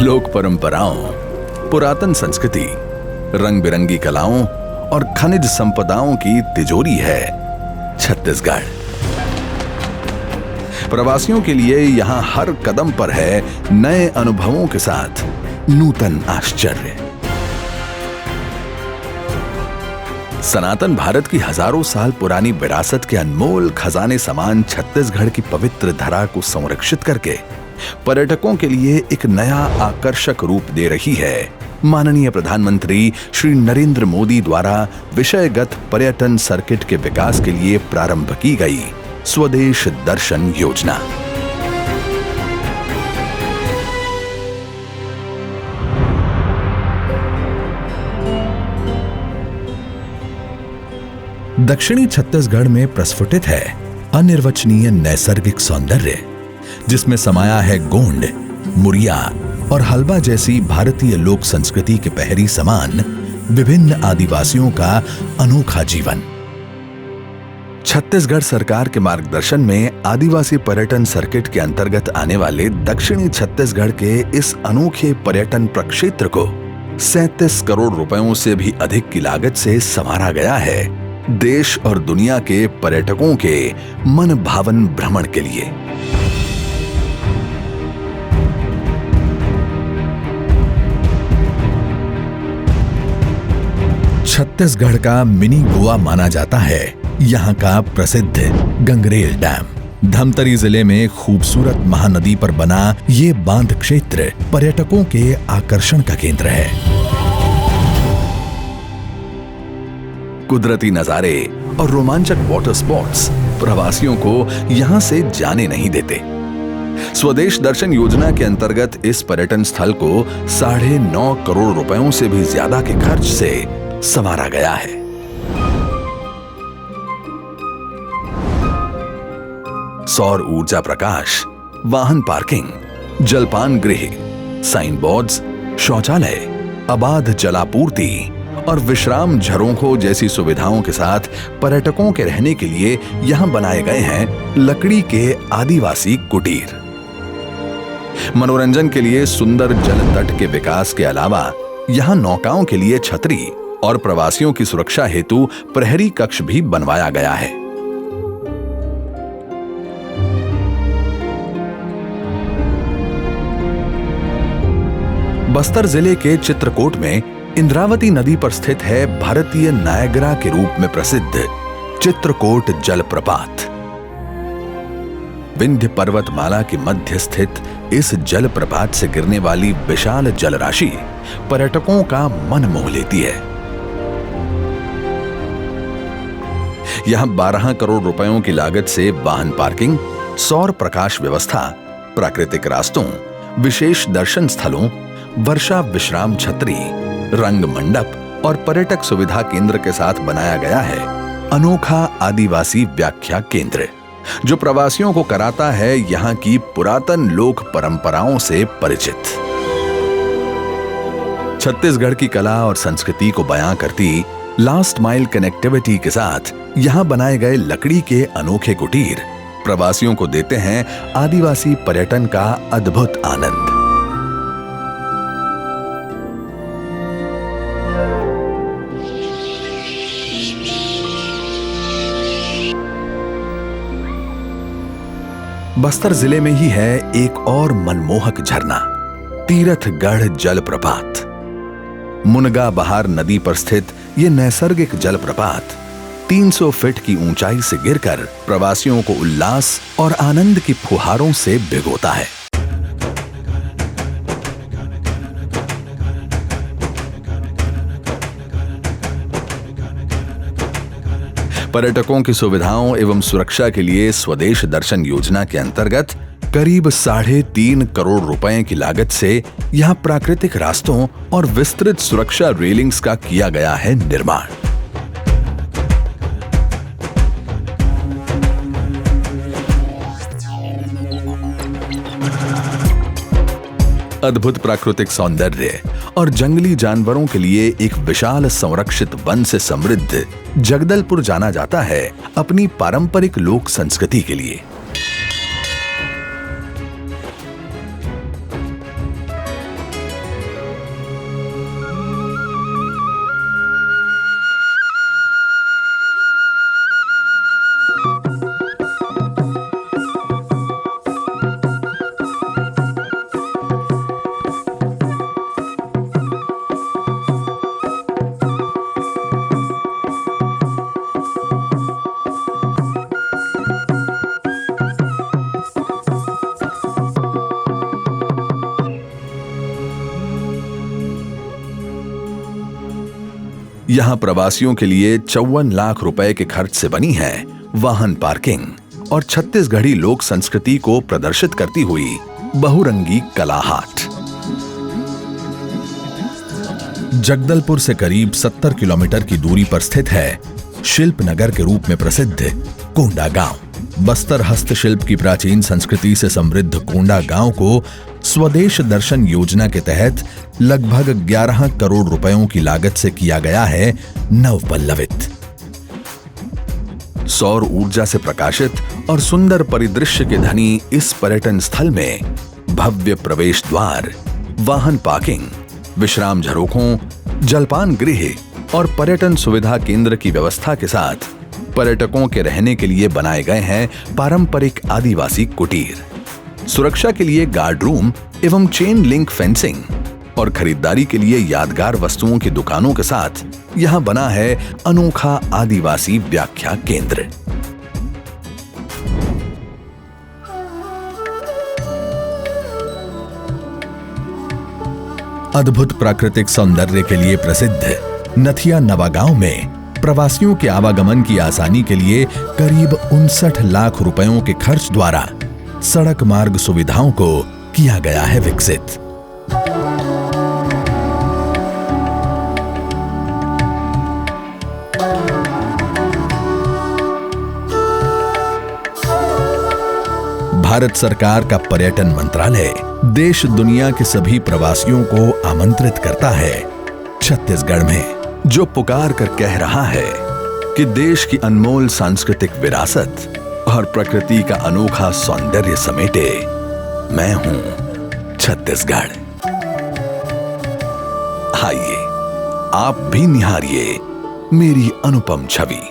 लोक परंपराओं, पुरातन संस्कृति, रंग बिरंगी कलाओं और खनिज संपदाओं की तिजोरी है छत्तीसगढ़। प्रवासियों के लिए यहां हर कदम पर है नए अनुभवों के साथ नूतन आश्चर्य। सनातन भारत की हजारों साल पुरानी विरासत के अनमोल खजाने समान छत्तीसगढ़ की पवित्र धरा को संरक्षित करके पर्यटकों के लिए एक नया आकर्षक रूप दे रही है माननीय प्रधानमंत्री श्री नरेंद्र मोदी द्वारा विषयगत पर्यटन सर्किट के विकास के लिए प्रारंभ की गई स्वदेश दर्शन योजना। दक्षिणी छत्तीसगढ़ में प्रस्फुटित है अनिर्वचनीय नैसर्गिक सौंदर्य, जिसमें समाया है गोंड, मुरिया और हल्बा जैसी भारतीय लोक संस्कृति के पहरी समान विभिन्न आदिवासियों का अनोखा जीवन। छत्तीसगढ़ सरकार के मार्गदर्शन में आदिवासी पर्यटन सर्किट के अंतर्गत आने वाले दक्षिणी छत्तीसगढ़ के इस अनोखे पर्यटन प्रक्षेत्र को 37 करोड़ रुपयों से भी अधिक की लागत से संवारा गया है देश और दुनिया के पर्यटकों के मन भावन भ्रमण के लिए। छत्तीसगढ़ का मिनी गोवा माना जाता है यहाँ का प्रसिद्ध गंगरेल डैम। धमतरी जिले में खूबसूरत महानदी पर बना ये बांध क्षेत्र पर्यटकों के आकर्षण का केंद्र है। कुदरती नजारे और रोमांचक वाटर स्पॉट्स प्रवासियों को यहां से जाने नहीं देते। स्वदेश दर्शन योजना के अंतर्गत इस पर्यटन स्थल को 9.5 करोड़ रुपयों से भी ज्यादा के खर्च से संवारा गया है। सौर ऊर्जा प्रकाश, वाहन पार्किंग, जलपान गृह, साइन बोर्ड्स, शौचालय, अबाध जलापूर्ति और विश्राम झरोखों जैसी सुविधाओं के साथ पर्यटकों के रहने के लिए यहां बनाए गए हैं लकड़ी के आदिवासी कुटीर। मनोरंजन के लिए सुंदर जल तट के विकास के अलावा यहां नौकाओं के लिए छतरी और प्रवासियों की सुरक्षा हेतु प्रहरी कक्ष भी बनवाया गया है। बस्तर जिले के चित्रकोट में इंद्रावती नदी पर स्थित है भारतीय नायग्रा के रूप में प्रसिद्ध चित्रकोट जलप्रपात। विंध्य पर्वतमाला के मध्य स्थित इस जलप्रपात से गिरने वाली विशाल जलराशि पर्यटकों का मन मोह लेती है। यहां 12 करोड़ रुपयों की लागत से वाहन पार्किंग, सौर प्रकाश व्यवस्था, प्राकृतिक रास्तों, विशेष दर्शन स्थलों, वर्षा विश्राम छतरी, रंग मंडप और पर्यटक सुविधा केंद्र के साथ बनाया गया है अनोखा आदिवासी व्याख्या केंद्र, जो प्रवासियों को कराता है यहां की पुरातन लोक परंपराओं से परिचित। छत्तीसगढ़ की कला और संस्कृति को बयां करती लास्ट माइल कनेक्टिविटी के साथ यहां बनाए गए लकड़ी के अनोखे कुटीर प्रवासियों को देते हैं आदिवासी पर्यटन का अद्भुत आनंद। बस्तर जिले में ही है एक और मनमोहक झरना, तीरथगढ़ जलप्रपात। मुनगा बहार नदी पर स्थित यह नैसर्गिक जलप्रपात 300 फीट की ऊंचाई से गिरकर प्रवासियों को उल्लास और आनंद की फुहारों से भिगोता है। पर्यटकों की सुविधाओं एवं सुरक्षा के लिए स्वदेश दर्शन योजना के अंतर्गत करीब 3.5 करोड़ रुपए की लागत से यहां प्राकृतिक रास्तों और विस्तृत सुरक्षा रेलिंग्स का किया गया है निर्माण। अद्भुत प्राकृतिक सौंदर्य और जंगली जानवरों के लिए एक विशाल संरक्षित वन से समृद्ध जगदलपुर जाना जाता है अपनी पारंपरिक लोक संस्कृति के लिए। यहाँ प्रवासियों के लिए 54 लाख रुपए के खर्च से बनी है वाहन पार्किंग और छत्तीसगढ़ी लोक संस्कृति को प्रदर्शित करती हुई बहुरंगी कला हाट। जगदलपुर से करीब 70 किलोमीटर की दूरी पर स्थित है शिल्प नगर के रूप में प्रसिद्ध कोंडा गांव। बस्तर हस्तशिल्प की प्राचीन संस्कृति से समृद्ध कोंडा गांव को स्वदेश दर्शन योजना के तहत लगभग 11 करोड़ रुपयों की लागत से किया गया है नवपल्लवित। सौर ऊर्जा से प्रकाशित और सुंदर परिदृश्य के धनी इस पर्यटन स्थल में भव्य प्रवेश द्वार, वाहन पार्किंग, विश्राम झरोखों, जलपान गृह और पर्यटन सुविधा केंद्र की व्यवस्था के साथ पर्यटकों के रहने के लिए बनाए गए हैं पारंपरिक आदिवासी कुटीर। सुरक्षा के लिए गार्ड रूम एवं चेन लिंक फेंसिंग और खरीदारी के लिए यादगार वस्तुओं की दुकानों के साथ यहां बना है अनोखा आदिवासी व्याख्या केंद्र। अद्भुत प्राकृतिक सौंदर्य के लिए प्रसिद्ध नथिया नवागांव में प्रवासियों के आवागमन की आसानी के लिए करीब 59 लाख रुपयों के खर्च द्वारा सड़क मार्ग सुविधाओं को किया गया है विकसित। भारत सरकार का पर्यटन मंत्रालय देश दुनिया के सभी प्रवासियों को आमंत्रित करता है छत्तीसगढ़ में, जो पुकार कर कह रहा है कि देश की अनमोल सांस्कृतिक विरासत और प्रकृति का अनोखा सौंदर्य समेटे मैं हूं छत्तीसगढ़। आइए आप भी निहारिए मेरी अनुपम छवि।